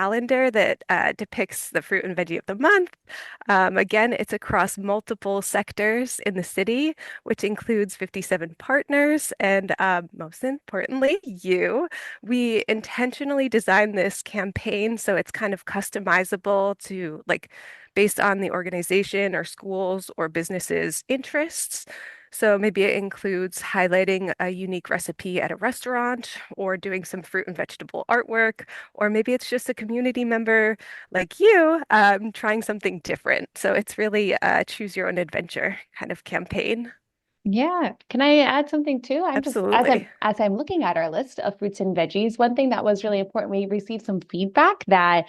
calendar that depicts the fruit and veggie of the month. Again, it's across multiple sectors in the city, which includes 57 partners. And most importantly, you. We intentionally designed this campaign so it's kind of customizable to like based on the organization or schools or businesses' interests. So maybe it includes highlighting a unique recipe at a restaurant or doing some fruit and vegetable artwork, or maybe it's just a community member like you trying something different. So it's really a choose your own adventure kind of campaign. Yeah. Can I add something too? I'm just Absolutely. as I'm looking at our list of fruits and veggies, one thing that was really important, we received some feedback that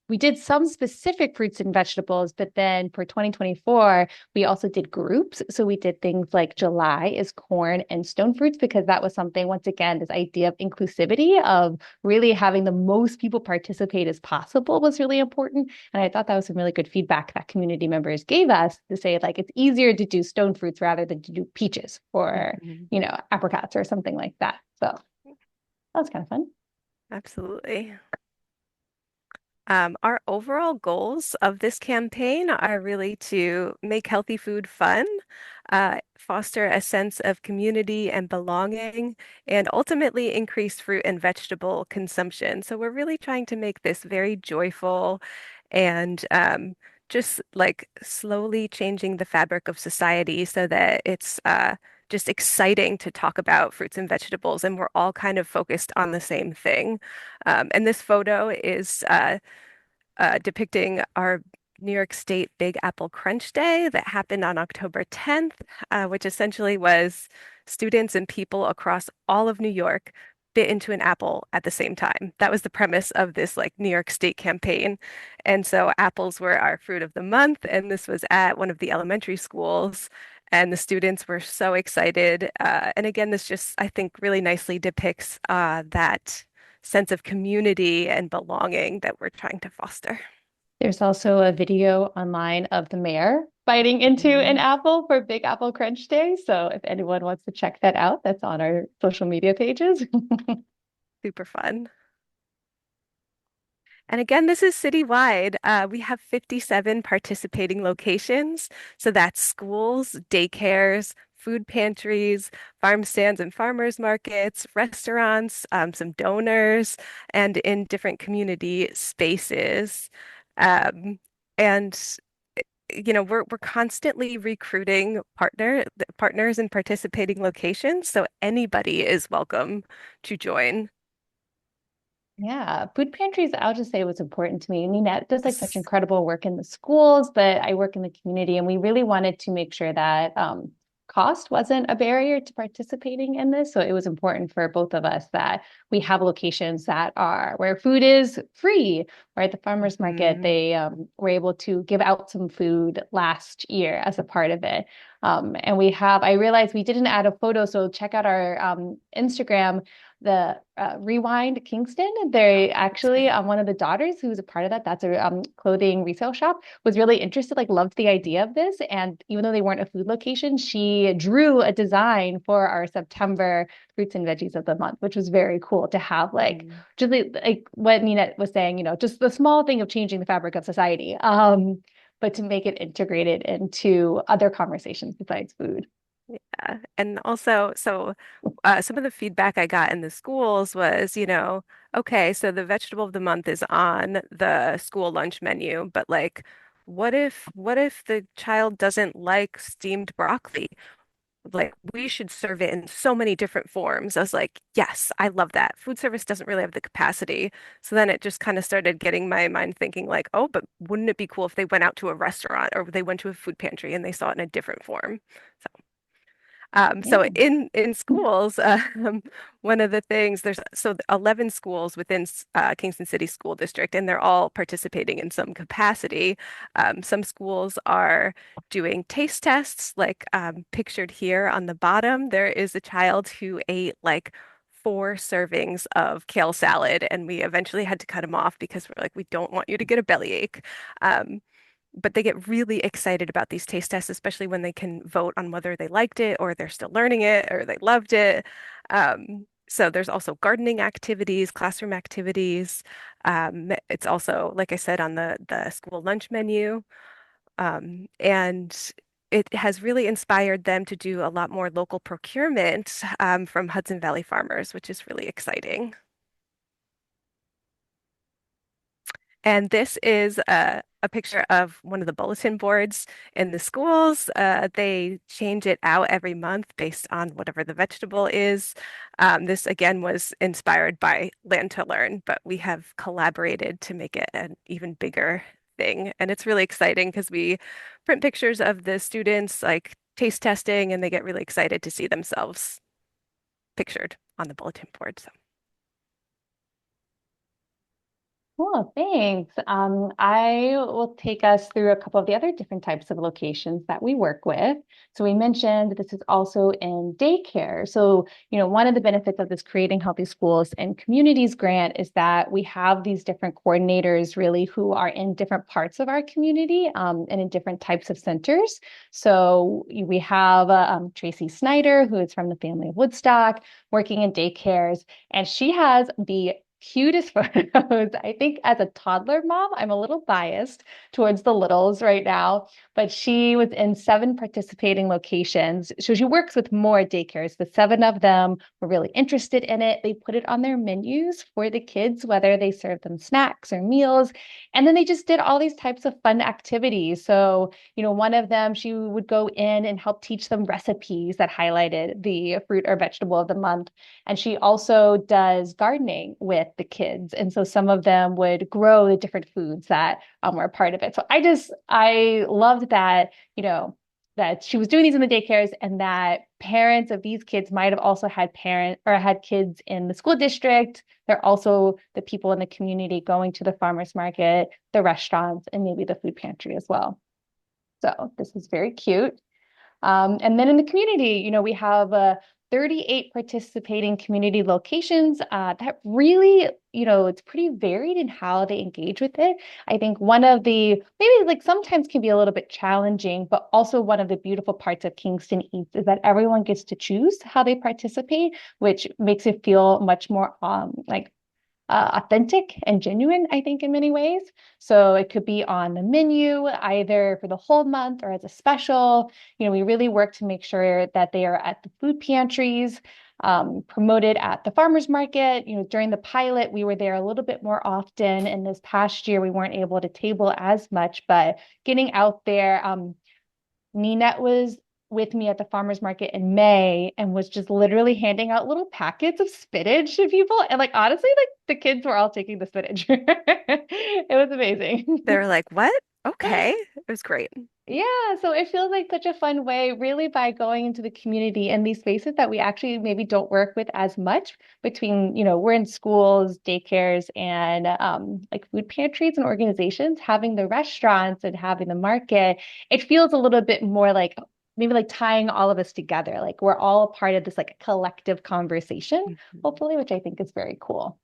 we did some specific fruits and vegetables, but then for 2024, we also did groups. So we did things like July is corn and stone fruits because that was something, once again, this idea of inclusivity of really having the most people participate as possible was really important. And I thought that was some really good feedback that community members gave us to say, like, it's easier to do stone fruits rather than to do peaches or, Mhm. apricots or something like that. So that was kind of fun. Absolutely. Our overall goals of this campaign are really to make healthy food fun, foster a sense of community and belonging, and ultimately increase fruit and vegetable consumption. So we're really trying to make this very joyful and just like slowly changing the fabric of society so that it's just exciting to talk about fruits and vegetables, and we're all kind of focused on the same thing. And this photo is depicting our New York State Big Apple Crunch Day that happened on October 10th, which essentially was students and people across all of New York bit into an apple at the same time. That was the premise of this like New York State campaign. And so apples were our fruit of the month, and this was at one of the elementary schools. And the students were so excited. And again, this just, I think, really nicely depicts that sense of community and belonging that we're trying to foster. There's also a video online of the mayor biting into an Mhm. apple for Big Apple Crunch Day. So if anyone wants to check that out, that's on our social media pages. Super fun. And again, this is citywide. We have 57 participating locations. So that's schools, daycares, food pantries, farm stands and farmers markets, restaurants, some donors, and in different community spaces. Um, and we're constantly recruiting partners in participating locations, so anybody is welcome to join. Yeah, food pantries, I'll just say was important to me. Ninette does like such Yes. incredible work in the schools, but I work in the community, and we really wanted to make sure that cost wasn't a barrier to participating in this. So it was important for both of us that we have locations that are where food is free, or at the farmers market, Mhm. they were able to give out some food last year as a part of it. And I realized we didn't add a photo, so check out our Instagram, the Rewind Kingston. They That's actually, right. one of the daughters who's a part of that, that's a clothing resale shop, was really interested, like loved the idea of this. And even though they weren't a food location, she drew a design for our September fruits and veggies of the month, which was very cool to have like Mhm. just like what Nina was saying, just the small thing of changing the fabric of society. But to make it integrated into other conversations besides food. Yeah. And also, so some of the feedback I got in the schools was, okay, so the vegetable of the month is on the school lunch menu, but like, what if the child doesn't like steamed broccoli? Like, we should serve it in so many different forms. I was like, yes, I love that. Food service doesn't really have the capacity. So then it just kind of started getting my mind thinking like, oh, but wouldn't it be cool if they went out to a restaurant or they went to a food pantry and they saw it in a different form? So Yeah. in schools, one of the things there's 11 schools within Kingston City School District, and they're all participating in some capacity. Some schools are doing taste tests, like pictured here on the bottom. There is a child who ate like 4 servings of kale salad, and we eventually had to cut him off because we're like, we don't want you to get a bellyache. Um, but they get really excited about these taste tests, especially when they can vote on whether they liked it or they're still learning it or they loved it. So there's also gardening activities, classroom activities. It's also, like I said, on the school lunch menu. And it has really inspired them to do a lot more local procurement from Hudson Valley farmers, which is really exciting. And this is a picture of one of the bulletin boards in the schools. They change it out every month based on whatever the vegetable is. This again was inspired by Land to Learn, but we have collaborated to make it an even bigger thing. And it's really exciting because we print pictures of the students like taste testing, and they get really excited to see themselves pictured on the bulletin board. So. Cool, thanks. I will take us through a couple of the other different types of locations that we work with. So we mentioned this is also in daycare. So, one of the benefits of this Creating Healthy Schools and Communities grant is that we have these different coordinators really who are in different parts of our community and in different types of centers. So we have Tracy Snyder, who is from the family of Woodstock, working in daycares, and she has the cutest photos. I think as a toddler mom, I'm a little biased towards the littles right now, but she was in 7 participating locations. So she works with more daycares. The 7 of them were really interested in it. They put it on their menus for the kids, whether they serve them snacks or meals. And then they just did all these types of fun activities. So, one of them, she would go in and help teach them recipes that highlighted the fruit or vegetable of the month. And she also does gardening with the kids. And so some of them would grow the different foods that were a part of it. So I loved that, that she was doing these in the daycares and that parents of these kids might have also had had kids in the school district. They're also the people in the community going to the farmers market, the restaurants, and maybe the food pantry as well. So this is very cute. And then in the community, we have 38 participating community locations that really, it's pretty varied in how they engage with it. I think one of the, maybe like sometimes can be a little bit challenging, but also one of the beautiful parts of Kingston Eats is that everyone gets to choose how they participate, which makes it feel much more like authentic and genuine, I think, in many ways. So it could be on the menu, either for the whole month or as a special. We really work to make sure that they are at the food pantries, promoted at the farmers market. During the pilot, we were there a little bit more often. And this past year, we weren't able to table as much, but getting out there, Ninette was with me at the farmers market in May and was just literally handing out little packets of spinach to people. And like honestly, like the kids were all taking the spinach. It was amazing. They were like, what? Okay. It was great. Yeah, so it feels like such a fun way, really, by going into the community in these spaces that we actually maybe don't work with as much between, we're in schools, daycares, and like food pantries and organizations, having the restaurants and having the market. It feels a little bit more like maybe like tying all of us together. Like we're all a part of this like collective conversation, Mhm. hopefully, which I think is very cool.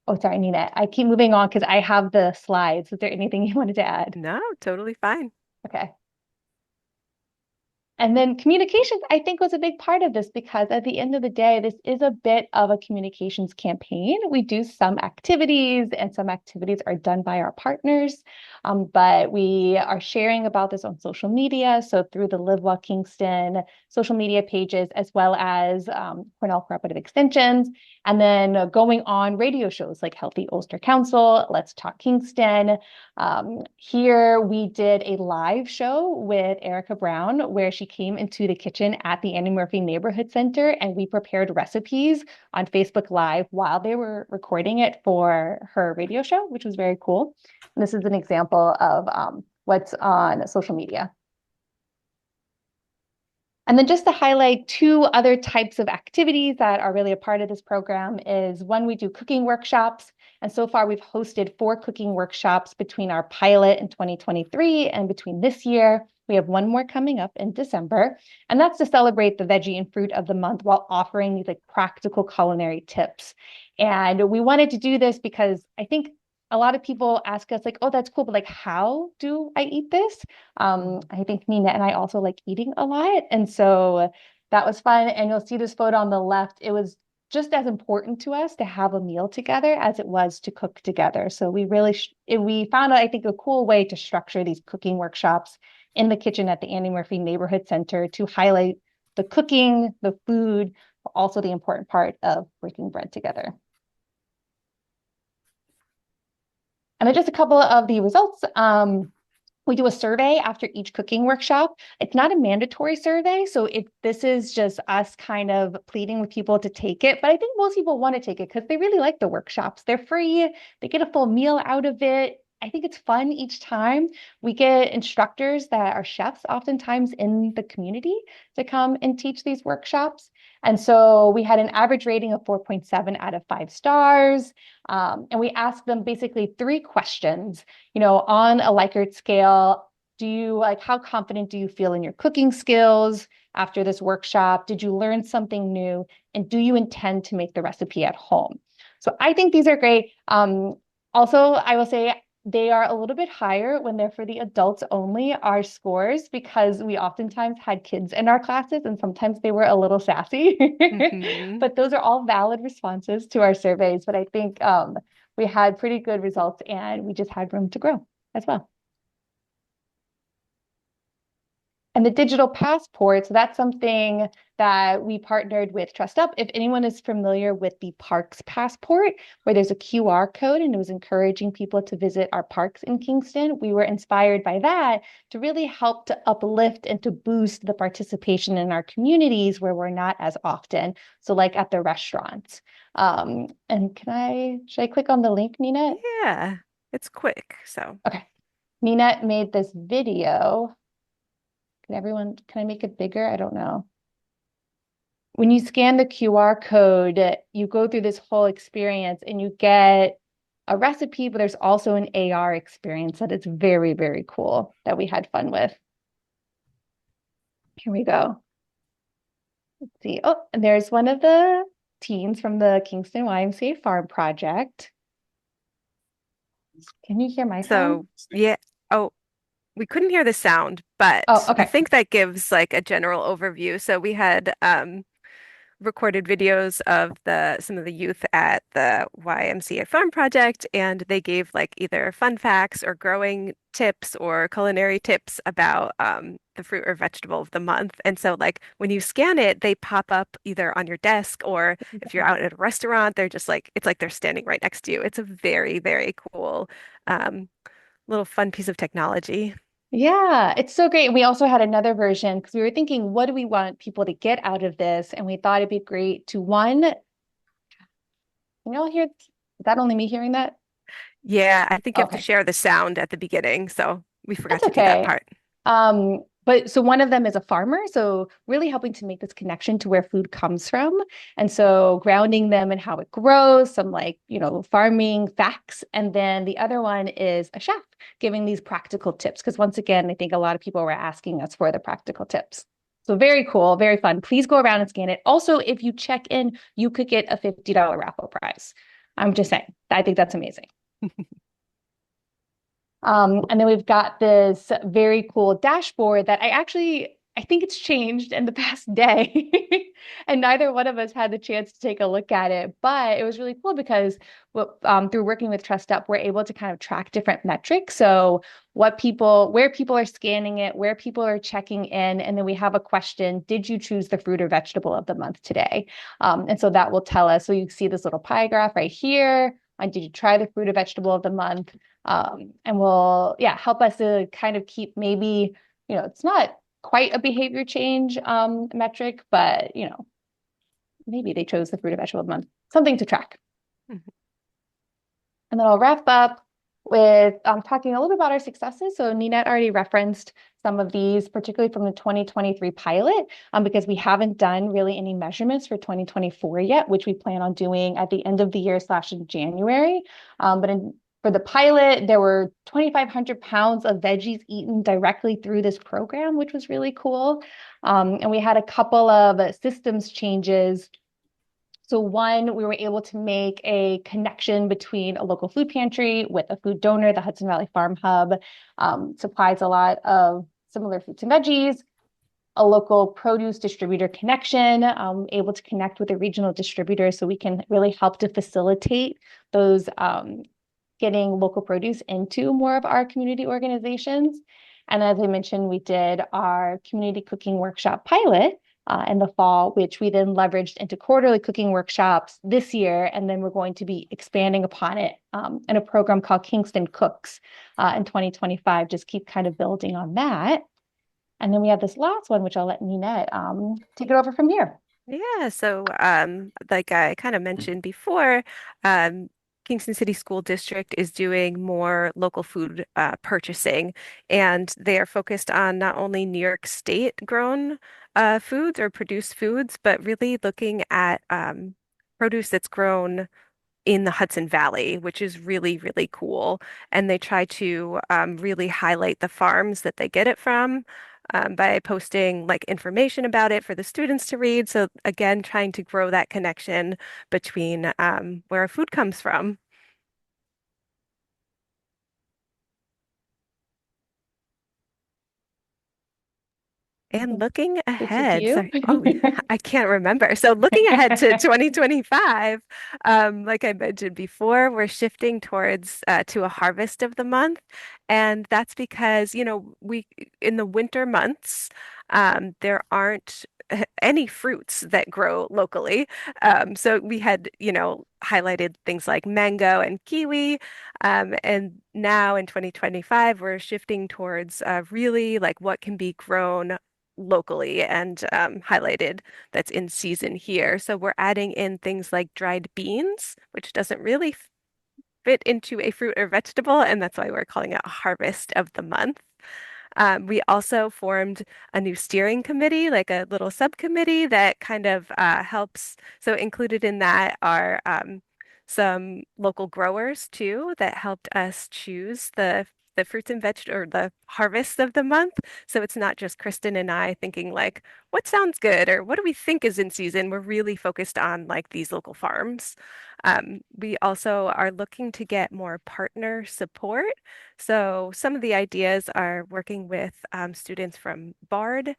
Oh, sorry, Nina. I keep moving on because I have the slides. Is there anything you wanted to add? No, totally fine. Okay. And then communications, I think, was a big part of this because at the end of the day, this is a bit of a communications campaign. We do some activities, and some activities are done by our partners, but we are sharing about this on social media. So through the Live Well Kingston social media pages, as well as Cornell Cooperative Extensions, and then going on radio shows like Healthy Ulster Council, Let's Talk Kingston. Here we did a live show with Erica Brown where she came into the kitchen at the Annie Murphy Neighborhood Center and we prepared recipes on Facebook Live while they were recording it for her radio show, which was very cool. And this is an example of what's on social media. And then just to highlight 2 other types of activities that are really a part of this program is one, we do cooking workshops. And so far we've hosted 4 cooking workshops between our pilot in 2023 and between this year. We have one more coming up in December, and that's to celebrate the veggie and fruit of the month while offering these like practical culinary tips. And we wanted to do this because I think a lot of people ask us like, oh, that's cool, but like, how do I eat this? I think Nina and I also like eating a lot. And so that was fun. And you'll see this photo on the left. It was just as important to us to have a meal together as it was to cook together. So we really we found, I think, a cool way to structure these cooking workshops in the kitchen at the Annie Murphy Neighborhood Center to highlight the cooking, the food, but also the important part of breaking bread together. And then just a couple of the results. We do a survey after each cooking workshop. It's not a mandatory survey, so this is just us kind of pleading with people to take it. But I think most people want to take it because they really like the workshops. They're free. They get a full meal out of it. I think it's fun each time. We get instructors that are chefs oftentimes in the community to come and teach these workshops. And so we had an average rating of 4.7 out of 5 stars. And we asked them basically 3 questions, on a Likert scale. How confident do you feel in your cooking skills after this workshop? Did you learn something new? And do you intend to make the recipe at home? So I think these are great. Also, I will say they are a little bit higher when they're for the adults only, our scores, because we oftentimes had kids in our classes and sometimes they were a little sassy. But those are all valid responses to our surveys. But I think we had pretty good results and we just had room to grow as well. And the digital passport, so that's something that we partnered with Trust Up. If anyone is familiar with the Parks Passport, where there's a QR code and it was encouraging people to visit our parks in Kingston, we were inspired by that to really help to uplift and to boost the participation in our communities where we're not as often. So like at the restaurants. And should I click on the link, Nina? Yeah, it's quick. So, okay. Nina made this video. Can I make it bigger? I don't know. When you scan the QR code, you go through this whole experience and you get a recipe, but there's also an AR experience that is very, very cool that we had fun with. Here we go. Let's see. Oh, and there's one of the teens from the Kingston YMCA Farm Project. Can you hear my sound? Yeah. Oh, we couldn't hear the sound, but Okay. I think that gives like a general overview. So we had recorded videos of some of the youth at the YMCA Farm Project, and they gave like either fun facts or growing tips or culinary tips about the fruit or vegetable of the month. And so like when you scan it, they pop up either on your desk or if you're out at a restaurant, they're just like it's like they're standing right next to you. It's a very, very cool little fun piece of technology. Yeah, it's so great. We also had another version because we were thinking, what do we want people to get out of this? And we thought it'd be great to is that only me hearing that? Yeah, I think you have to Okay, share the sound at the beginning, so we that's forgot to do that okay. part. But so one of them is a farmer, so really helping to make this connection to where food comes from. And so grounding them in how it grows, some farming facts. And then the other one is a chef giving these practical tips. Because once again, I think a lot of people were asking us for the practical tips. So very cool, very fun. Please go around and scan it. Also, if you check in, you could get a $50 raffle prize. I'm just saying, I think that's amazing. And then we've got this very cool dashboard that I think it's changed in the past day. And neither one of us had the chance to take a look at it. But it was really cool because through working with Trust Up, we're able to kind of track different metrics. So where people are scanning it, where people are checking in. And then we have a question, did you choose the fruit or vegetable of the month today? And so that will tell us. So you see this little pie graph right here. Did you try the fruit or vegetable of the month? And will help us to kind of keep maybe, it's not quite a behavior change metric, but maybe they chose the fruit or vegetable of the month, something to track. Mhm. And then I'll wrap up with talking a little bit about our successes. So Ninette already referenced some of these, particularly from the 2023 pilot, because we haven't done really any measurements for 2024 yet, which we plan on doing at the end of the year / in January. For the pilot, there were 2,500 pounds of veggies eaten directly through this program, which was really cool. And we had a couple of systems changes. So one, we were able to make a connection between a local food pantry with a food donor. The Hudson Valley Farm Hub supplies a lot of similar fruits and veggies. a local produce distributor connection, able to connect with a regional distributor so we can really help to facilitate those getting local produce into more of our community organizations. And as I mentioned, we did our community cooking workshop pilot in the fall, which we then leveraged into quarterly cooking workshops this year. And then we're going to be expanding upon it in a program called Kingston Cooks in 2025. Just keep kind of building on that. And then we have this last one, which I'll let Ninette take it over from here. Yeah, so like I kind of mentioned before, um, Kingston City School District is doing more local food purchasing, and they are focused on not only New York State grown foods or produced foods, but really looking at produce that's grown in the Hudson Valley, which is really, really cool. And they try to really highlight the farms that they get it from by posting like information about it for the students to read. So again, trying to grow that connection between where our food comes from. And looking Switch it to ahead, you. sorry, oh, I can't remember. So looking ahead to 2025, like I mentioned before, we're shifting towards to a harvest of the month, and that's because, we in the winter months, there aren't any fruits that grow locally. So we had, highlighted things like mango and kiwi, and now in 2025, we're shifting towards really like what can be grown locally and highlighted that's in season here. So we're adding in things like dried beans, which doesn't really fit into a fruit or vegetable, and that's why we're calling it a harvest of the month. We also formed a new steering committee, like a little subcommittee that kind of helps. So included in that are some local growers too that helped us choose the fruits and veg or the harvest of the month. So it's not just Kristen and I thinking like, what sounds good or what do we think is in season? We're really focused on like these local farms. We also are looking to get more partner support. So some of the ideas are working with students from Bard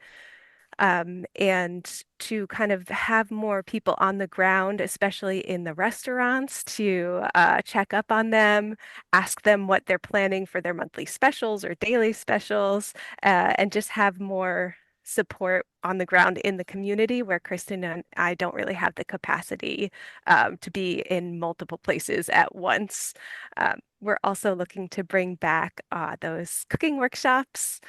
and to kind of have more people on the ground, especially in the restaurants, to check up on them, ask them what they're planning for their monthly specials or daily specials, and just have more support on the ground in the community where Kristen and I don't really have the capacity to be in multiple places at once. We're also looking to bring back those cooking workshops.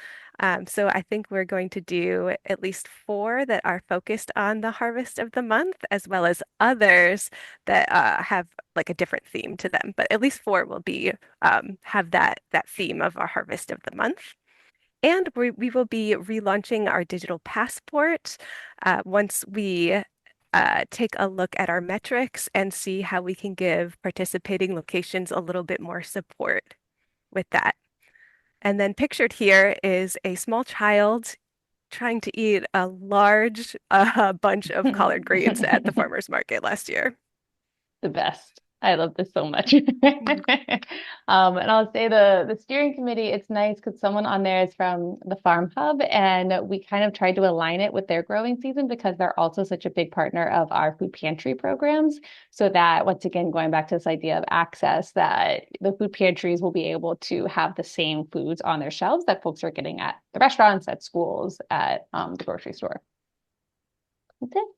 So I think we're going to do at least four that are focused on the harvest of the month, as well as others that have like a different theme to them. But at least four will be have that theme of our harvest of the month. And we will be relaunching our digital passport once we take a look at our metrics and see how we can give participating locations a little bit more support with that. And then pictured here is a small child trying to eat a large bunch of collard greens at the The farmer's market last year. best. I love this so much. Mhm. And I'll say the steering committee, it's nice because someone on there is from the Farm Hub, and we kind of tried to align it with their growing season because they're also such a big partner of our food pantry programs. So that once again, going back to this idea of access, that the food pantries will be able to have the same foods on their shelves that folks are getting at the restaurants, at schools, at the grocery store. That's it.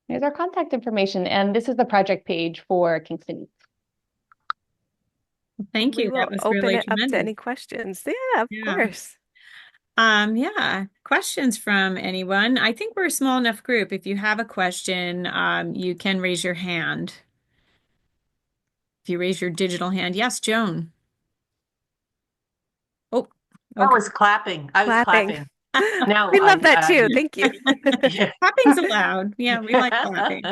Here's our contact information. And this is the project page for Kingston. Thank We you. will That was open really it up to tremendous. any questions. Yeah, of Yeah. course. Yeah. Questions from anyone? I think we're a small enough group. If you have a question, you can raise your hand. If you raise your digital hand. Yes, Joan. Oh, I okay. was clapping. I was Clapping. clapping. No, We love that too. Thank you. yeah. Clapping's allowed. Yeah, we like clapping.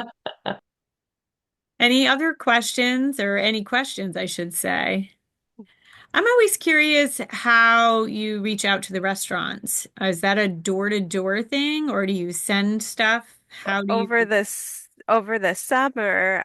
Any other questions or any questions, I should say? I'm always curious how you reach out to the restaurants. Is that a door-to-door thing or do you send stuff? How do you? Over the summer,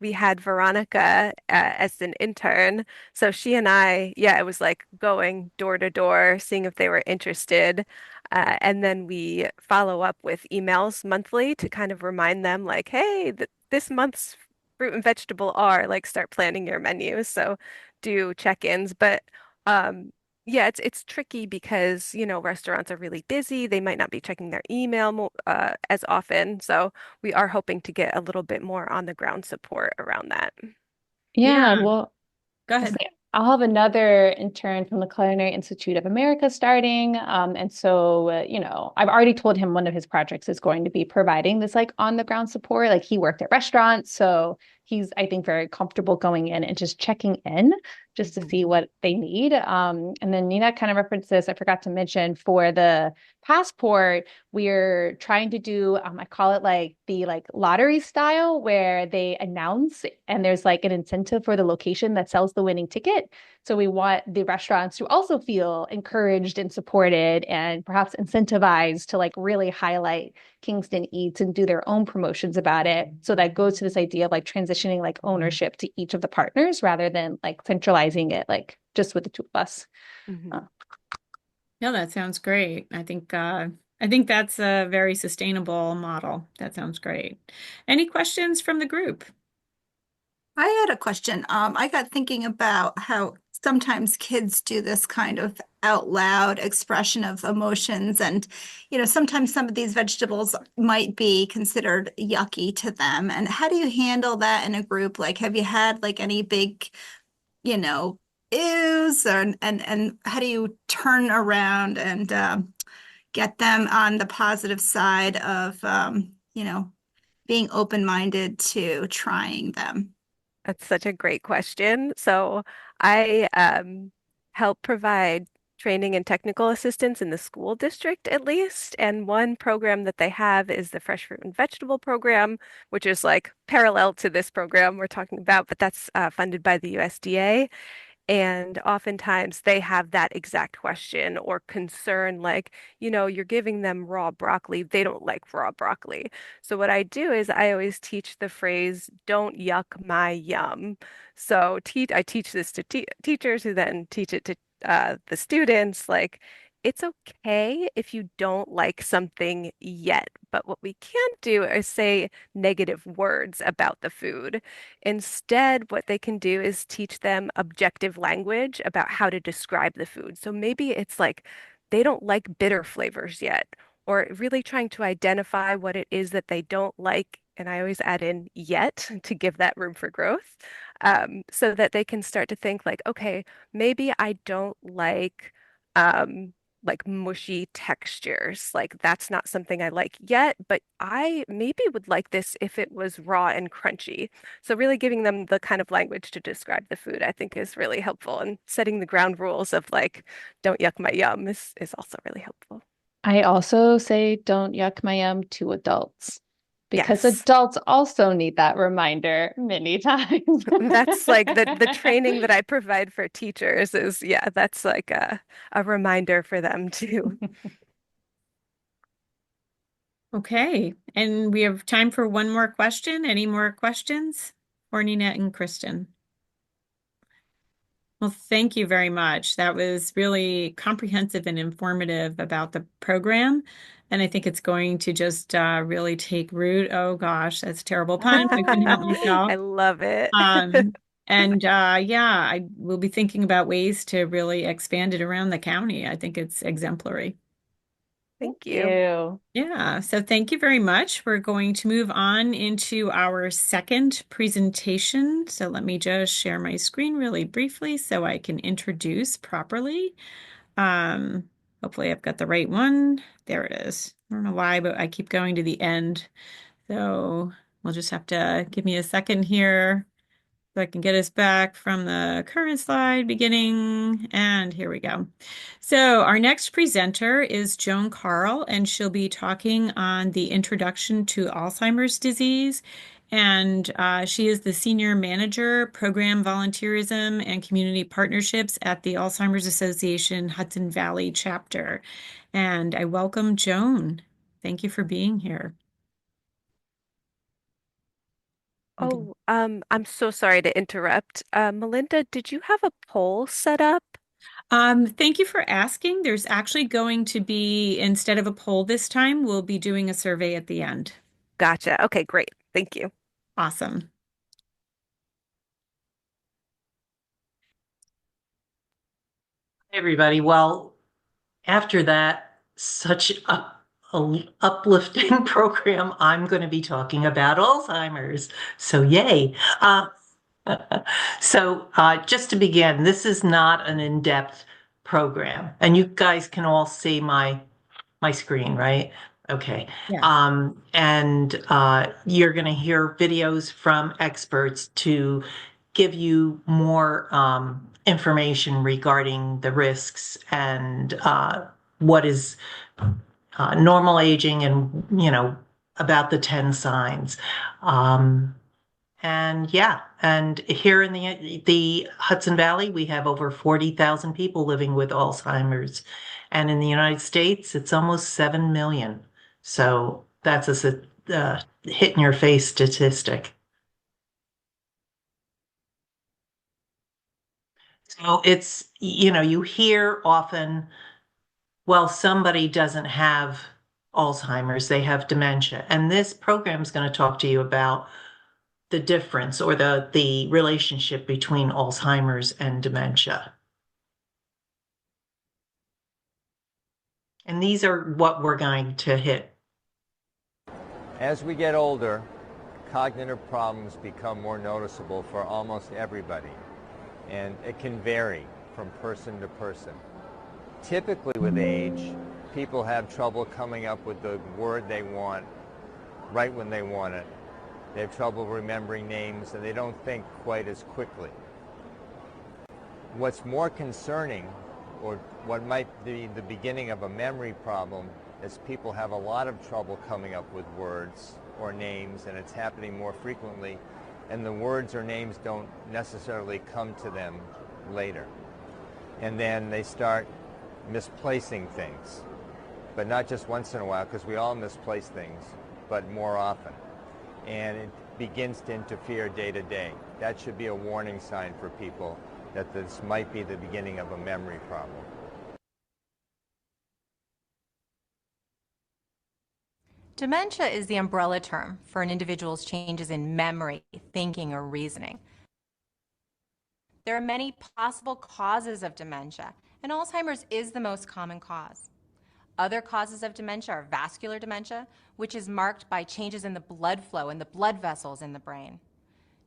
we had Veronica as an intern. So she and I, yeah, it was like going door to door, seeing if they were interested. And then we follow up with emails monthly to kind of remind them like, hey, th this month's fruit and vegetable are like start planning your menus. So do check-ins. But um, yeah, it's tricky because, restaurants are really busy. They might not be checking their email mo as often. So we are hoping to get a little bit more on the ground support around that. Yeah, Yeah, well, go I'll ahead. say I'll have another intern from the Culinary Institute of America starting. And so, I've already told him one of his projects is going to be providing this like on the ground support. Like he worked at restaurants, so he's, I think, very comfortable going in and just checking in just to see what they need. And then Nina kind of referenced this. I forgot to mention for the passport, we're trying to do, I call it like the like lottery style where they announce and there's like an incentive for the location that sells the winning ticket. So we want the restaurants to also feel encouraged and supported and perhaps incentivized to like really highlight Kingston Eats and do their own promotions about it. So that goes to this idea of like transitioning like ownership to each of the partners rather than like centralizing it like just with the two of us. Mhm. Uh, Yeah, that sounds great. I think that's a very sustainable model. That sounds great. Any questions from the group? I had a question. I got thinking about how sometimes kids do this kind of out loud expression of emotions, and sometimes some of these vegetables might be considered yucky to them. And how do you handle that in a group? Like, have you had like any big, you know, oohs, or and how do you turn around and get them on the positive side of being open-minded to trying them? That's such a great question. So I help provide training and technical assistance in the school district at least. And one program that they have is the Fresh Fruit and Vegetable Program, which is like parallel to this program we're talking about, but that's funded by the USDA. And oftentimes they have that exact question or concern, like, you're giving them raw broccoli. They don't like raw broccoli. So what I do is I always teach the phrase, don't yuck my yum. So I teach this to te teachers who then teach it to the students, like, it's okay if you don't like something yet, but what we can't do is say negative words about the food. Instead, what they can do is teach them objective language about how to describe the food. So maybe it's like they don't like bitter flavors yet, or really trying to identify what it is that they don't like. And I always add in yet to give that room for growth, so that they can start to think like, okay, maybe I don't um, like mushy textures. Like that's not something I like yet, but I maybe would like this if it was raw and crunchy. So really giving them the kind of language to describe the food, I think is really helpful. And setting the ground rules of like, don't yuck my yum is also really helpful. I also say don't yuck my yum to adults because Yes. adults also need that reminder many times. That's like the training that I provide for teachers is, yeah, that's like a reminder for them too. Okay, and we have time for one more question. Any more questions for Nina and Kristen? Well, thank you very much. That was really comprehensive and informative about the program. And I think it's going to just really take root. Oh gosh, that's a terrible pun. I couldn't help myself. I love it. Um, and yeah, I will be thinking about ways to really expand it around the county. I think it's exemplary. Thank Thank you. you. Yeah, so thank you very much. We're going to move on into our second presentation. So let me just share my screen really briefly so I can introduce properly. Um, Hopefully I've got the right one. There it is. I don't know why, but I keep going to the end. So we'll just have to give me a second here. So I can get us back from the current slide beginning, and here we go. So our next presenter is Joan Carl, and she'll be talking on the introduction to Alzheimer's disease. And she is the Senior Manager, Program Volunteerism and Community Partnerships at the Alzheimer's Association Hudson Valley Chapter. And I welcome Joan. Thank you for being here. Okay. Oh, I'm so sorry to interrupt. Melinda, did you have a poll set up? Thank you for asking. There's actually going to be, instead of a poll this time, we'll be doing a survey at the end. Gotcha. Okay, great. Thank you. Awesome. Hey, everybody. Well, after that, such a uplifting program, I'm going to be talking about Alzheimer's. So yay. Just to begin, this is not an in-depth program, and you guys can all see my screen, right? Okay. Yes. You're going to hear videos from experts to give you more information regarding the risks and what is normal aging and, about the 10 signs. And here in the Hudson Valley, we have over 40,000 people living with Alzheimer's. And in the United States, it's almost 7 million. So that's a hit in your face statistic. So it's, you hear often, well, somebody doesn't have Alzheimer's, they have dementia. And this program is going to talk to you about the difference or the relationship between Alzheimer's and dementia. And these are what we're going to hit. As we get older, cognitive problems become more noticeable for almost everybody, and it can vary from person to person. Typically with age, people have trouble coming up with the word they want right when they want it. They have trouble remembering names, and they don't think quite as quickly. What's more concerning, or what might be the beginning of a memory problem, is people have a lot of trouble coming up with words or names, and it's happening more frequently, and the words or names don't necessarily come to them later. And then they start misplacing things, but not just once in a while, because we all misplace things, but more often. And it begins to interfere day to day. That should be a warning sign for people that this might be the beginning of a memory problem. Dementia is the umbrella term for an individual's changes in memory, thinking, or reasoning. There are many possible causes of dementia, and Alzheimer's is the most common cause. Other causes of dementia are vascular dementia, which is marked by changes in the blood flow in the blood vessels in the brain.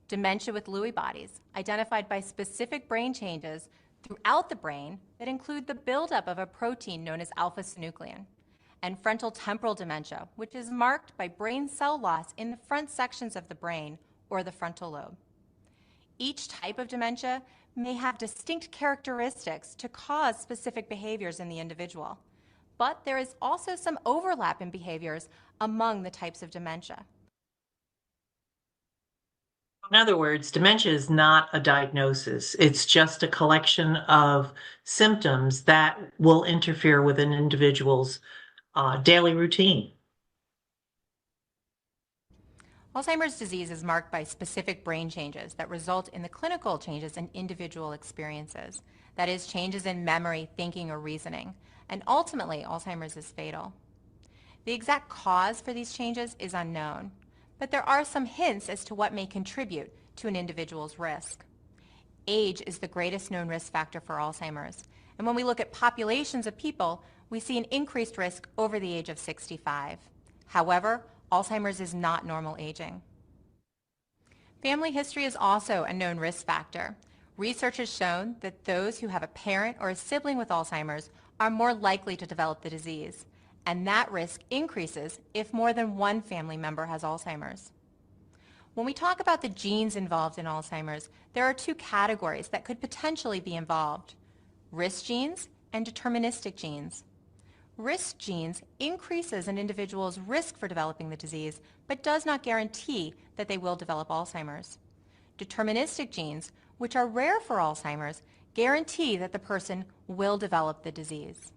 Dementia with Lewy bodies, identified by specific brain changes throughout the brain that include the buildup of a protein known as alpha-synuclein. And frontal temporal dementia, which is marked by brain cell loss in the front sections of the brain or the frontal lobe. Each type of dementia may have distinct characteristics to cause specific behaviors in the individual, but there is also some overlap in behaviors among the types of dementia. In other words, dementia is not a diagnosis. It's just a collection of symptoms that will interfere with an individual's daily routine. Alzheimer's disease is marked by specific brain changes that result in the clinical changes in individual experiences. That is, changes in memory, thinking, or reasoning. And ultimately, Alzheimer's is fatal. The exact cause for these changes is unknown, but there are some hints as to what may contribute to an individual's risk. Age is the greatest known risk factor for Alzheimer's, and when we look at populations of people, we see an increased risk over the age of 65. However, Alzheimer's is not normal aging. Family history is also a known risk factor. Research has shown that those who have a parent or a sibling with Alzheimer's are more likely to develop the disease, and that risk increases if more than one family member has Alzheimer's. When we talk about the genes involved in Alzheimer's, there are two categories that could potentially be involved: risk genes and deterministic genes. Risk genes increases an individual's risk for developing the disease, but does not guarantee that they will develop Alzheimer's. Deterministic genes, which are rare for Alzheimer's, guarantee that the person will develop the disease.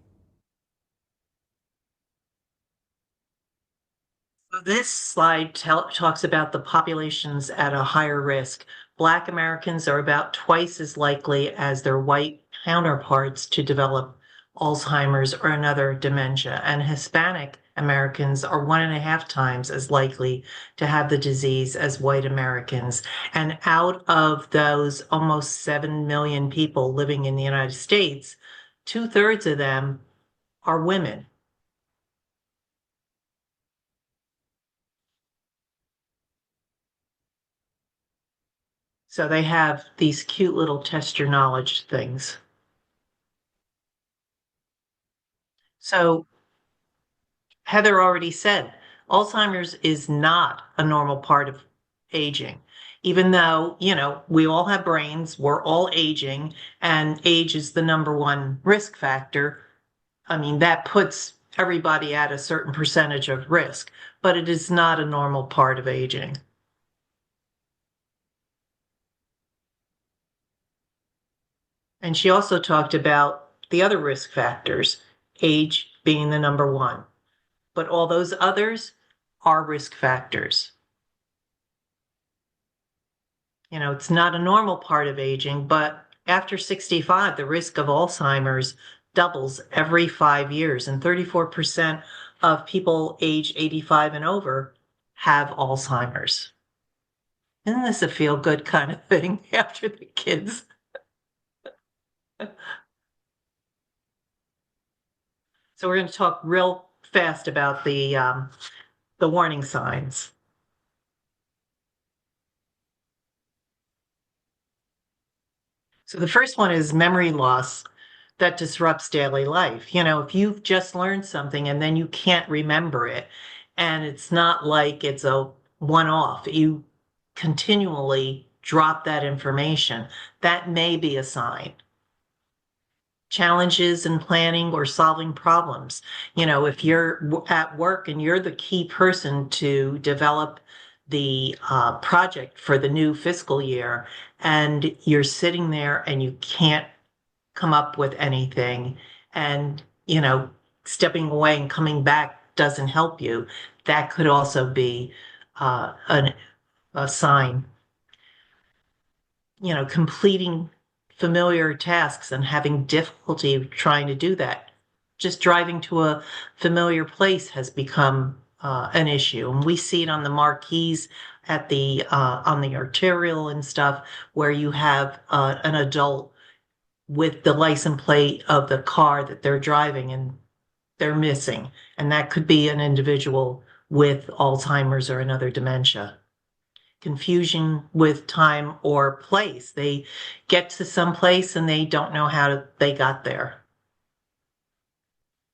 This slide talks about the populations at a higher risk. Black Americans are about twice as likely as their white counterparts to develop Alzheimer's or another dementia, and Hispanic Americans are 1.5 times as likely to have the disease as white Americans. And out of those almost 7 million people living in the United States, 2/3 of them are women. So they have these cute little test your knowledge things. So Heather already said, Alzheimer's is not a normal part of aging. Even though, we all have brains, we're all aging, and age is the number one risk factor. I mean, that puts everybody at a certain percentage of risk, but it is not a normal part of aging. And she also talked about the other risk factors, age being the number one. But all those others are risk factors. It's not a normal part of aging, but after 65, the risk of Alzheimer's doubles every 5 years, and 34% of people age 85 and over have Alzheimer's. Isn't this a feel-good kind of thing after the kids? So we're going to talk real fast about the warning signs. So the first one is memory loss that disrupts daily life. If you've just learned something and then you can't remember it, and it's not like it's a one-off, you continually drop that information, that may be a sign. Challenges in planning or solving problems. If you're at work and you're the key person to develop the project for the new fiscal year, and you're sitting there and you can't come up with anything, and stepping away and coming back doesn't help you, that could also be a sign. Completing familiar tasks and having difficulty trying to do that. Just driving to a familiar place has become an issue, and we see it on the marquees at the on the arterial and stuff, where you have an adult with the license plate of the car that they're driving and they're missing, and that could be an individual with Alzheimer's or another dementia. Confusion with time or place. They get to some place and they don't know how they got there.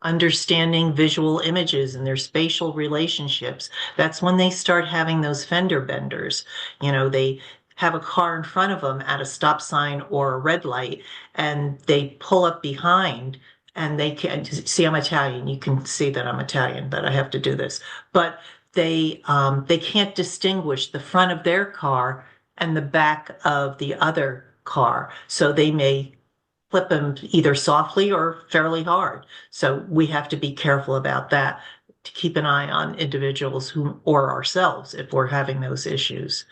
Understanding visual images and their spatial relationships. That's when they start having those fender benders. They have a car in front of them at a stop sign or a red light, and they pull up behind, and they can't see. I'm Italian. You can see that I'm Italian, that I have to do this. But they can't distinguish the front of their car and the back of the other car. So they may flip them either softly or fairly hard. So we have to be careful about that, to keep an eye on individuals or ourselves if we're having those issues.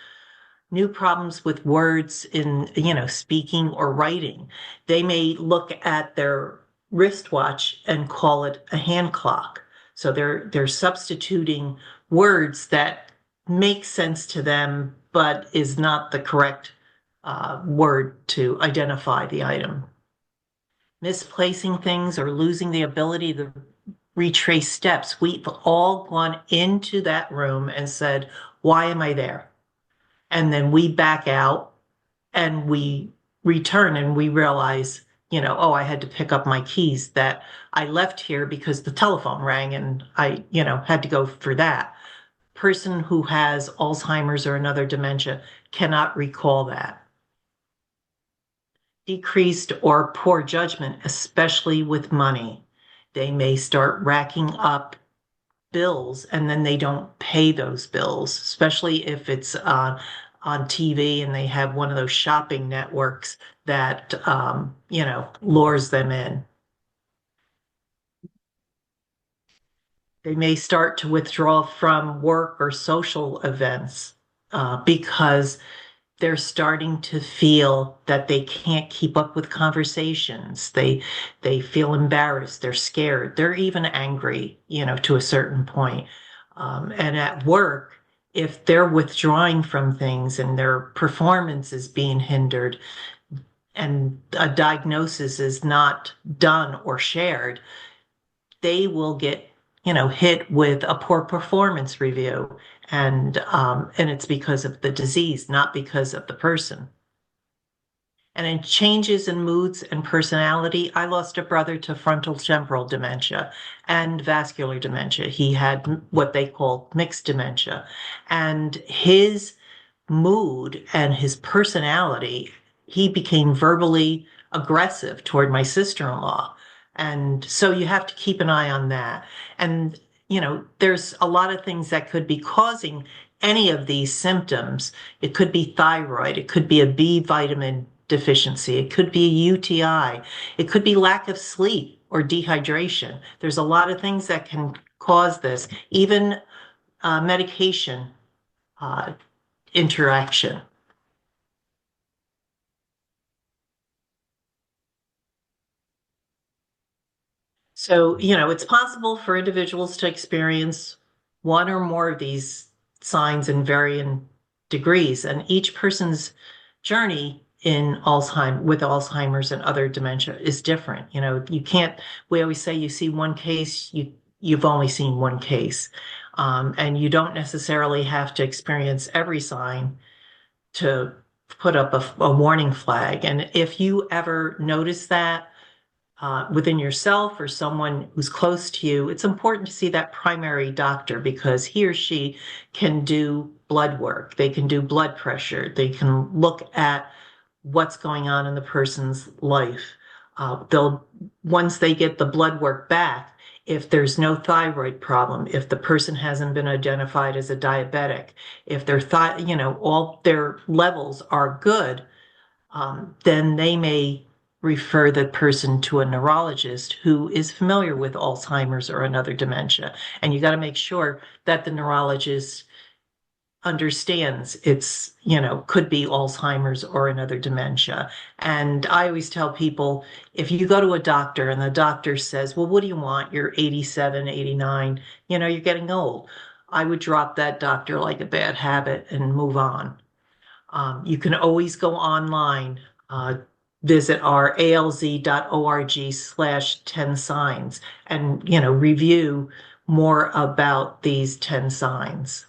New problems with words in, speaking or writing. They may look at their wristwatch and call it a hand clock. So they're substituting words that make sense to them, but is not the correct word to identify the item. Misplacing things or losing the ability to retrace steps. We've all gone into that room and said, why am I there? And then we back out and we return and we realize, I had to pick up my keys that I left here because the telephone rang and I, had to go for that. Person who has Alzheimer's or another dementia cannot recall that. Decreased or poor judgment, especially with money. They may start racking up bills and then they don't pay those bills, especially if it's on TV and they have one of those shopping networks that, lures them in. They may start to withdraw from work or social events because they're starting to feel that they can't keep up with conversations. They feel embarrassed. They're scared. They're even angry, to a certain point. And at work, if they're withdrawing from things and their performance is being hindered and a diagnosis is not done or shared, they will get, hit with a poor performance review. And it's because of the disease, not because of the person. And in changes in moods and personality, I lost a brother to frontal temporal dementia and vascular dementia. He had what they call mixed dementia. And his mood and his personality, he became verbally aggressive toward my sister-in-law. And so you have to keep an eye on that. And, there's a lot of things that could be causing any of these symptoms. It could be thyroid, it could be a B vitamin deficiency, it could be a UTI, it could be lack of sleep or dehydration. There's a lot of things that can cause this, even medication interaction. So, it's possible for individuals to experience one or more of these signs in varying degrees, and each person's journey with Alzheimer's and other dementia is different. We always say you see one case, you've only seen one case. And you don't necessarily have to experience every sign to put up a warning flag. And if you ever notice that within yourself or someone who's close to you, it's important to see that primary doctor because he or she can do blood work. They can do blood pressure. They can look at what's going on in the person's life. Once they get the blood work back, if there's no thyroid problem, if the person hasn't been identified as a diabetic, if all their levels are good, then they may refer the person to a neurologist who is familiar with Alzheimer's or another dementia. And you got to make sure that the neurologist understands it's, could be Alzheimer's or another dementia. And I always tell people, if you go to a doctor and the doctor says, well, what do you want? You're 87, 89, you're getting old. I would drop that doctor like a bad habit and move on. You can always go online, visit our alz.org/10 signs and, review more about these 10 signs.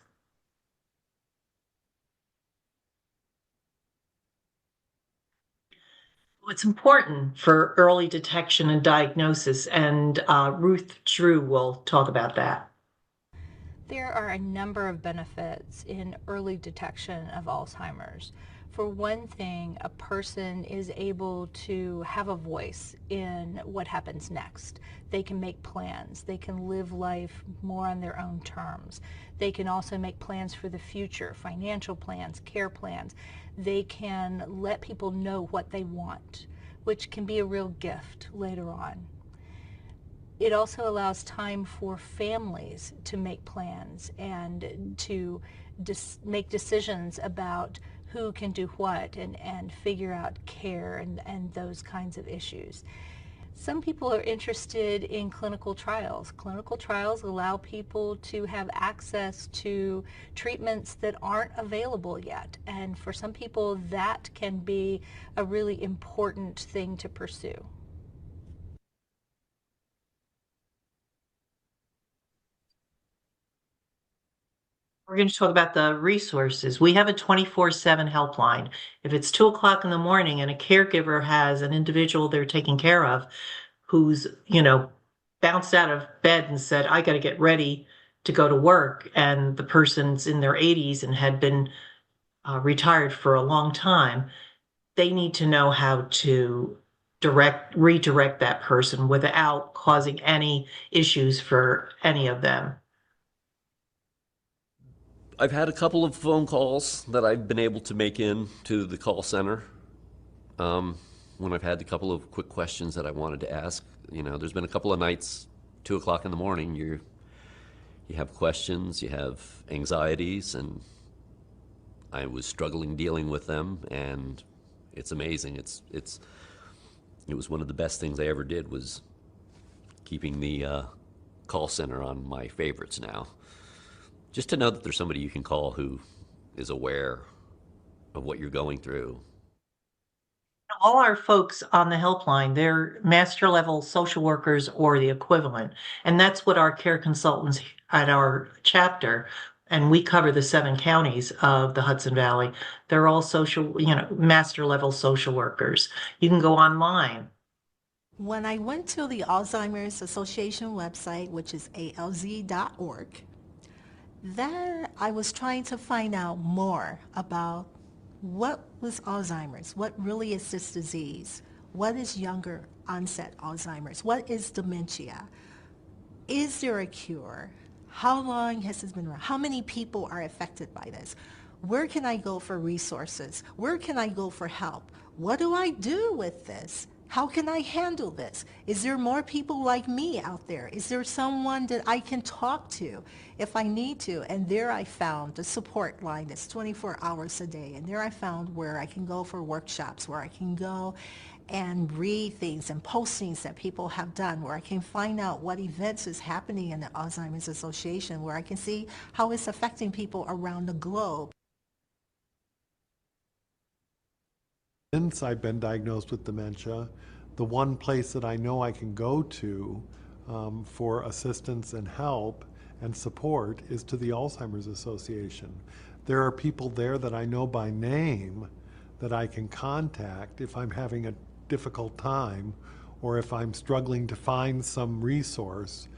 It's important for early detection and diagnosis, and Ruth Drew will talk about that. There are a number of benefits in early detection of Alzheimer's. For one thing, a person is able to have a voice in what happens next. They can make plans. They can live life more on their own terms. They can also make plans for the future, financial plans, care plans. They can let people know what they want, which can be a real gift later on. It also allows time for families to make plans and to make decisions about who can do what and figure out care and those kinds of issues. Some people are interested in clinical trials. Clinical trials allow people to have access to treatments that aren't available yet. And for some people, that can be a really important thing to pursue. We're going to talk about the resources. We have a 24/7 helpline. If it's 2 o'clock in the morning and a caregiver has an individual they're taking care of who's, bounced out of bed and said, I got to get ready to go to work, and the person's in their 80s and had been retired for a long time, they need to know how to redirect that person without causing any issues for any of them. I've had a couple of phone calls that I've been able to make in to the call center when I've had a couple of quick questions that I wanted to ask. There's been a couple of nights, 2 o'clock in the morning, you have questions, you have anxieties, and I was struggling dealing with them, and it's amazing. It was one of the best things I ever did was keeping the call center on my favorites now. Just to know that there's somebody you can call who is aware of what you're going through. All our folks on the helpline, they're master level social workers or the equivalent. And that's what our care consultants at our chapter, and we cover the 7 counties of the Hudson Valley. They're all master level social workers. You can go online. When I went to the Alzheimer's Association website, which is alz.org, there I was trying to find out more about what was Alzheimer's, what really is this disease, what is younger onset Alzheimer's, what is dementia, is there a cure, how long has this been around, how many people are affected by this, where can I go for resources, where can I go for help, what do I do with this? How can I handle this? Is there more people like me out there? Is there someone that I can talk to if I need to? And there I found the support line that's 24 hours a day. And there I found where I can go for workshops, where I can go and read things and postings that people have done, where I can find out what events is happening in the Alzheimer's Association, where I can see how it's affecting people around the globe. Since I've been diagnosed with dementia, the one place that I know I can go to for assistance and help and support is to the Alzheimer's Association. There are people there that I know by name that I can contact if I'm having a difficult time or if I'm struggling to find some resource,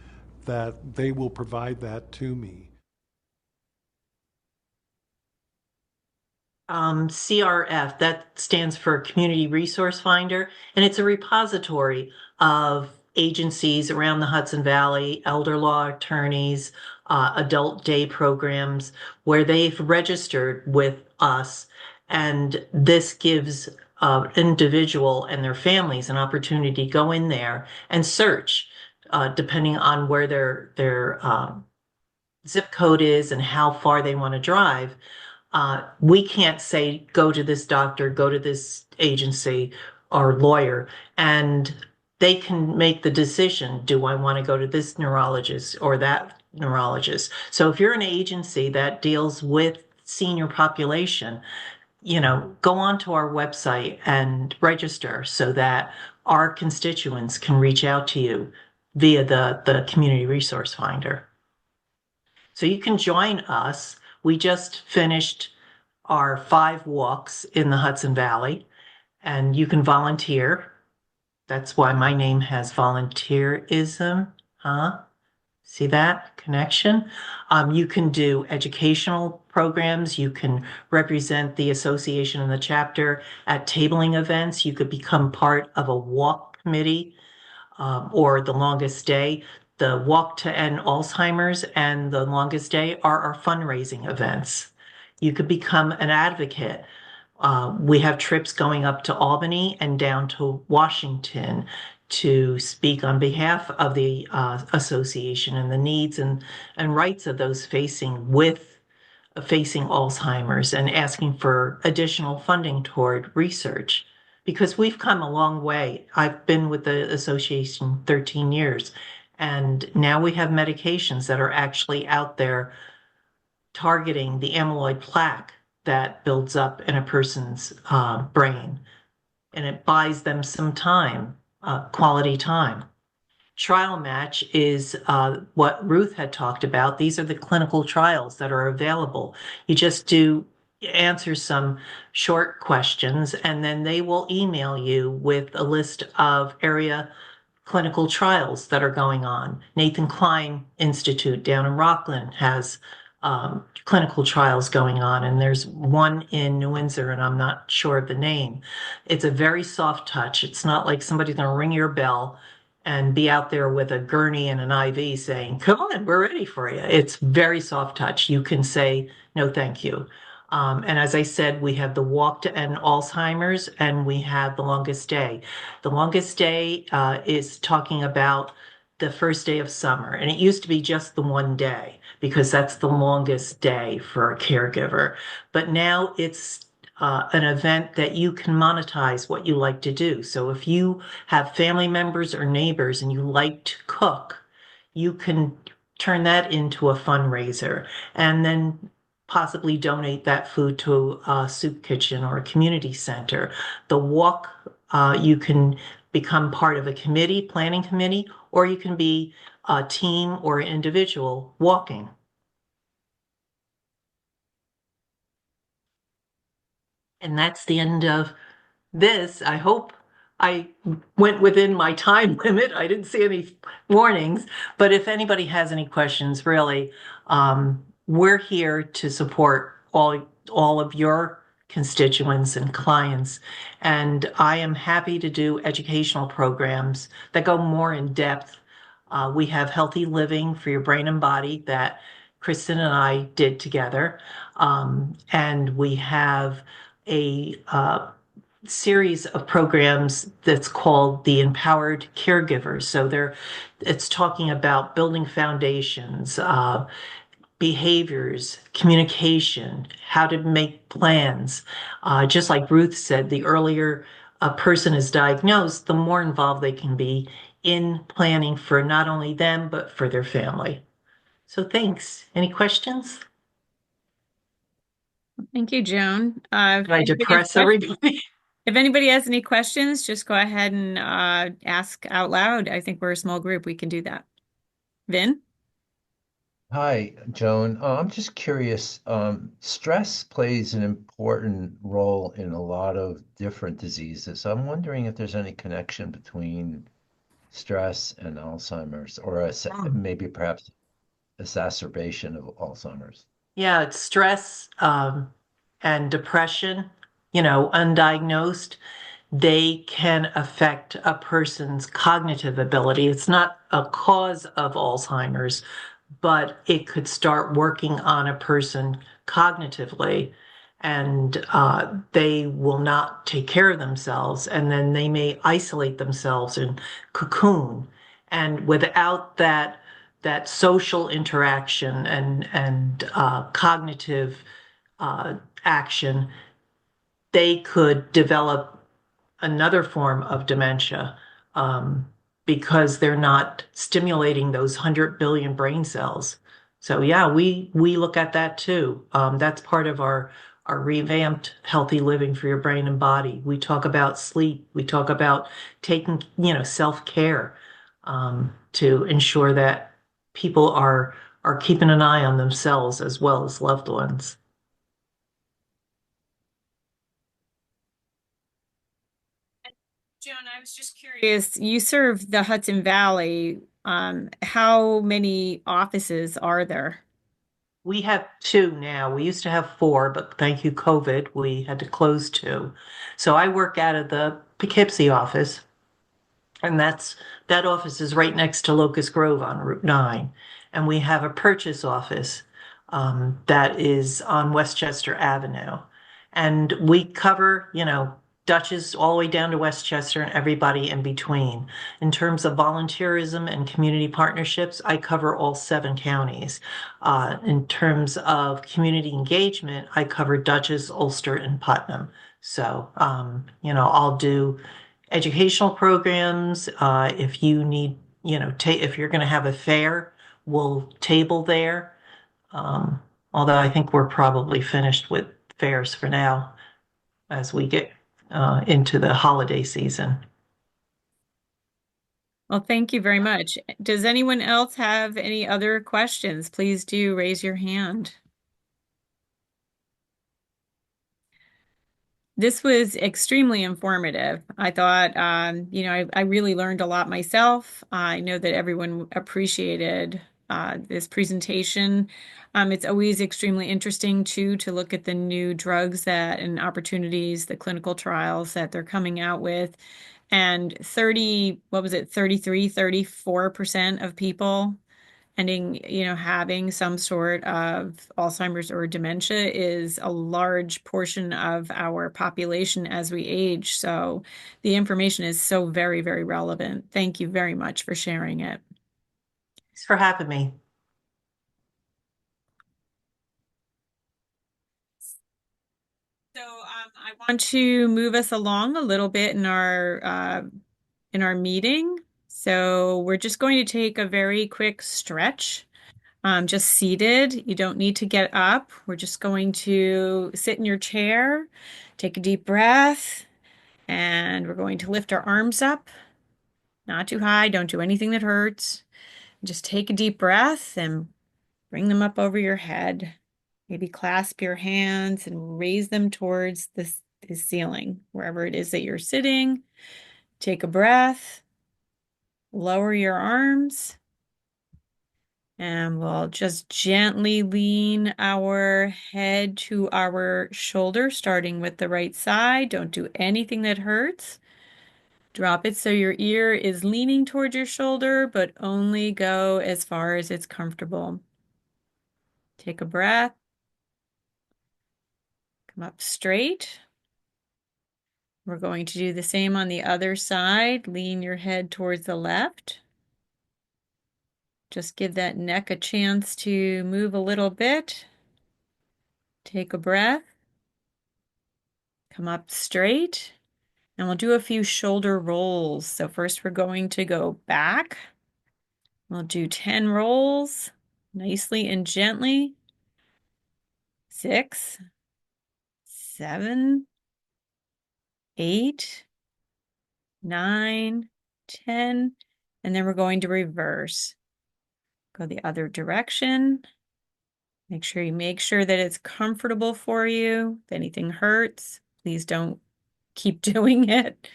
that they will provide that to me. CRF, that stands for Community Resource Finder, and it's a repository of agencies around the Hudson Valley, elder law attorneys, adult day programs, where they've registered with us, and this gives an individual and their families an opportunity to go in there and search, depending on where their zip code is and how far they want to drive. We can't say, go to this doctor, go to this agency or lawyer, and they can make the decision, do I want to go to this neurologist or that neurologist? So if you're an agency that deals with senior population, go onto our website and register so that our constituents can reach out to you via the Community Resource Finder. So you can join us. We just finished our 5 walks in the Hudson Valley, and you can volunteer. That's why my name has volunteerism, huh? See that connection? You can do educational programs. You can represent the association and the chapter at tabling events. You could become part of a walk committee or the Longest Day. The Walk to End Alzheimer's and the Longest Day are our fundraising events. You could become an advocate. We have trips going up to Albany and down to Washington to speak on behalf of the association and the needs and rights of those facing Alzheimer's, and asking for additional funding toward research, because we've come a long way. I've been with the association 13 years. And now we have medications that are actually out there targeting the amyloid plaque that builds up in a person's brain. And it buys them some time, quality time. Trial Match is what Ruth had talked about. These are the clinical trials that are available. You just answer some short questions, and then they will email you with a list of area clinical trials that are going on. Nathan Klein Institute down in Rockland has clinical trials going on, and there's one in New Windsor, and I'm not sure of the name. It's a very soft touch. It's not like somebody's going to ring your bell and be out there with a gurney and an IV saying, come on, we're ready for you. It's very soft touch. You can say, no, thank you. And as I said, we have the Walk to End Alzheimer's, and we have the Longest Day. The Longest Day is talking about the first day of summer. And it used to be just the one day because that's the longest day for a caregiver. But now it's an event that you can monetize what you like to do. So if you have family members or neighbors and you like to cook, you can turn that into a fundraiser and then possibly donate that food to a soup kitchen or a community center. The walk, you can become part of a committee, planning committee, or you can be a team or individual walking. And that's the end of this. I hope I went within my time limit. I didn't see any warnings, but if anybody has any questions, really, we're here to support all of your constituents and clients. And I am happy to do educational programs that go more in depth. We have Healthy Living for Your Brain and Body that Kristen and I did together. And we have a series of programs that's called the Empowered Caregivers. So it's talking about building foundations, behaviors, communication, how to make plans. Just like Ruth said, the earlier a person is diagnosed, the more involved they can be in planning for not only them, but for their family. So thanks. Any questions? Thank you, Joan. Did I depress everybody? If anybody has any questions, just go ahead and ask out loud. I think we're a small group. We can do that. Vin? Hi, Joan. I'm just curious. Stress plays an important role in a lot of different diseases. I'm wondering if there's any connection between stress and Alzheimer's, or maybe perhaps exacerbation of Alzheimer's. Yeah, it's stress and depression, undiagnosed. They can affect a person's cognitive ability. It's not a cause of Alzheimer's, but it could start working on a person cognitively, and they will not take care of themselves, and then they may isolate themselves and cocoon. And without that social interaction and cognitive action, they could develop another form of dementia because they're not stimulating those 100 billion brain cells. So yeah, we look at that too. That's part of our revamped Healthy Living for Your Brain and Body. We talk about sleep. We talk about taking, self-care to ensure that people are keeping an eye on themselves as well as loved ones. Joan, I was just curious, you serve the Hudson Valley. How many offices are there? We have 2 now. We used to have 4, but thank you, COVID, we had to close 2. So I work out of the Poughkeepsie office, and that office is right next to Locust Grove on Route 9. And we have a purchase office that is on Westchester Avenue. And we cover, Dutchess all the way down to Westchester and everybody in between. In terms of volunteerism and community partnerships, I cover all 7 counties. In terms of community engagement, I cover Dutchess, Ulster, and Putnam. So, I'll do educational programs. If you need, if you're going to have a fair, we'll table there. Although I think we're probably finished with fairs for now as we get into the holiday season. Well, thank you very much. Does anyone else have any other questions? Please do raise your hand. This was extremely informative. I thought, I really learned a lot myself. I know that everyone appreciated this presentation. It's always extremely interesting too to look at the new drugs and opportunities, the clinical trials that they're coming out with. And 34% of people ending, having some sort of Alzheimer's or dementia is a large portion of our population as we age. So the information is so very, very relevant. Thank you very much for sharing it. Thanks for having me. So I want to move us along a little bit in our meeting. So we're just going to take a very quick stretch, just seated. You don't need to get up. We're just going to sit in your chair, take a deep breath, and we're going to lift our arms up, not too high. Don't do anything that hurts. Just take a deep breath and bring them up over your head. Maybe clasp your hands and raise them towards the ceiling, wherever it is that you're sitting. Take a breath, lower your arms, and we'll just gently lean our head to our shoulder, starting with the right side. Don't do anything that hurts. Drop it so your ear is leaning towards your shoulder, but only go as far as it's comfortable. Take a breath. Come up straight. We're going to do the same on the other side. Lean your head towards the left. Just give that neck a chance to move a little bit. Take a breath. Come up straight. And we'll do a few shoulder rolls. So first we're going to go back. We'll do 10 rolls nicely and gently. 6, 7, 8, 9, 10, and then we're going to reverse. Go the other direction. Make sure that it's comfortable for you. If anything hurts, please don't keep doing it.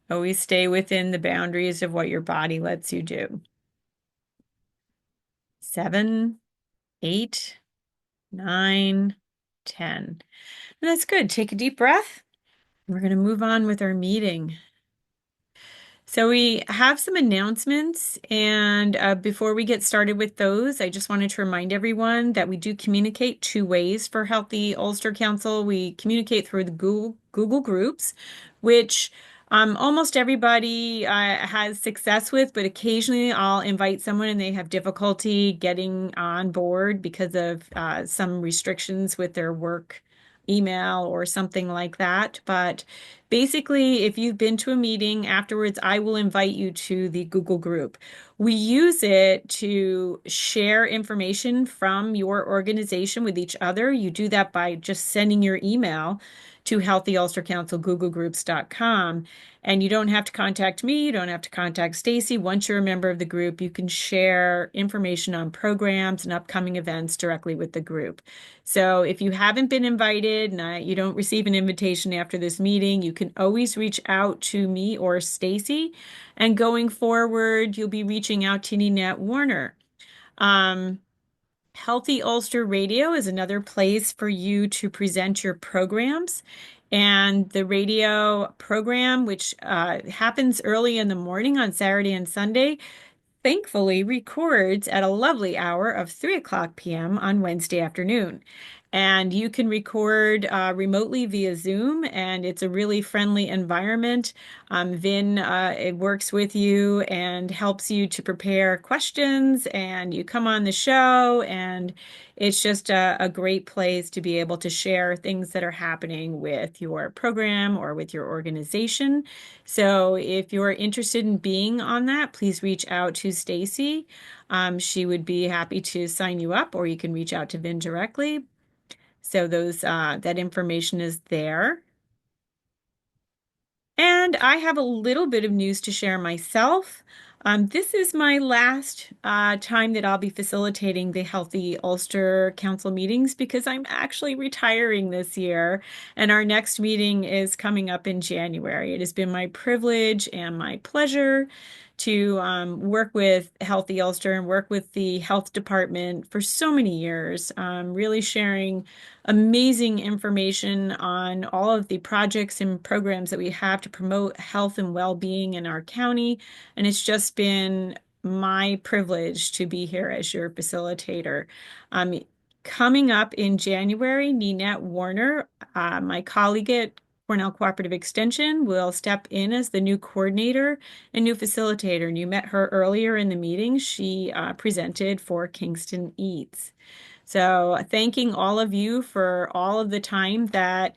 Always stay within the boundaries of what your body lets you do. 7, 8, 9, 10. And that's good. Take a deep breath. We're going to move on with our meeting. So we have some announcements, and before we get started with those, I just wanted to remind everyone that we do communicate two ways for Healthy Ulster Council. We communicate through the Google Groups, which almost everybody has success with, but occasionally I'll invite someone and they have difficulty getting on board because of some restrictions with their work email or something like that. But basically, if you've been to a meeting afterwards, I will invite you to the Google group. We use it to share information from your organization with each other. You do that by just sending your email to healthyulstercouncilgooglegroups.com. And you don't have to contact me, you don't have to contact Stacy. Once you're a member of the group, you can share information on programs and upcoming events directly with the group. So if you haven't been invited and you don't receive an invitation after this meeting, you can always reach out to me or Stacy. And going forward, you'll be reaching out to Ninette Warner. Healthy Ulster Radio is another place for you to present your programs. And the radio program, which happens early in the morning on Saturday and Sunday, thankfully records at a lovely hour of 3:00 p.m. on Wednesday afternoon. And you can record remotely via Zoom, and it's a really friendly environment. Vin, it works with you and helps you to prepare questions, and you come on the show, and it's just a great place to be able to share things that are happening with your program or with your organization. So if you're interested in being on that, please reach out to Stacy. She would be happy to sign you up, or you can reach out to Vin directly. So that information is there. And I have a little bit of news to share myself. This is my last time that I'll be facilitating the Healthy Ulster Council meetings because I'm actually retiring this year, and our next meeting is coming up in January. It has been my privilege and my pleasure to work with Healthy Ulster and work with the health department for so many years, really sharing amazing information on all of the projects and programs that we have to promote health and well-being in our county. And it's just been my privilege to be here as your facilitator. Coming up in January, Ninette Warner, my colleague at Cornell Cooperative Extension will step in as the new coordinator and new facilitator. And you met her earlier in the meeting. She presented for Kingston Eats. So thanking all of you for all of the time that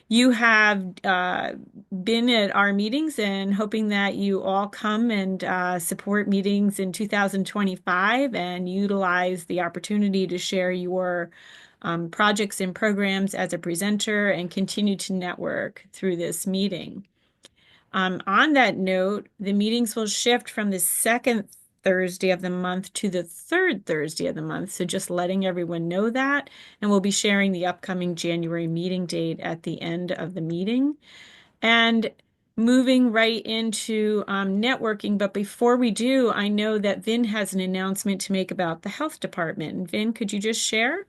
you have been at our meetings, and hoping that you all come and support meetings in 2025 and utilize the opportunity to share your projects and programs as a presenter and continue to network through this meeting. On that note, the meetings will shift from the second Thursday of the month to the third Thursday of the month. So just letting everyone know that, and we'll be sharing the upcoming January meeting date at the end of the meeting. And moving right into networking. But before we do, I know that Vin has an announcement to make about the health department. Vin, could you just share?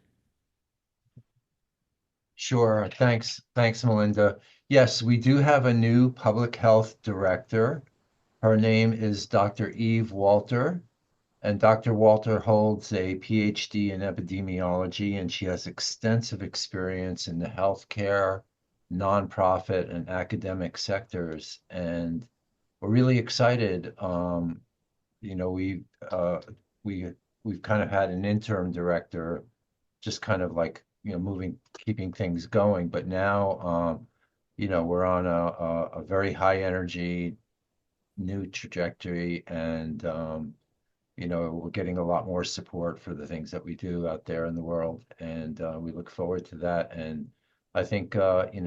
Sure. Thanks, Melinda. Yes, we do have a new public health director. Her name is Dr. Eve Walter, and Dr. Walter holds a PhD in epidemiology, and she has extensive experience in the healthcare, nonprofit, and academic sectors. And we're really excited. You know, we've kind of had an interim director, just kind of like, you know, keeping things going. But now, you know, we're on a very high energy new trajectory, and you know, we're getting a lot more support for the things that we do out there in the world, and we look forward to that. And I think you know,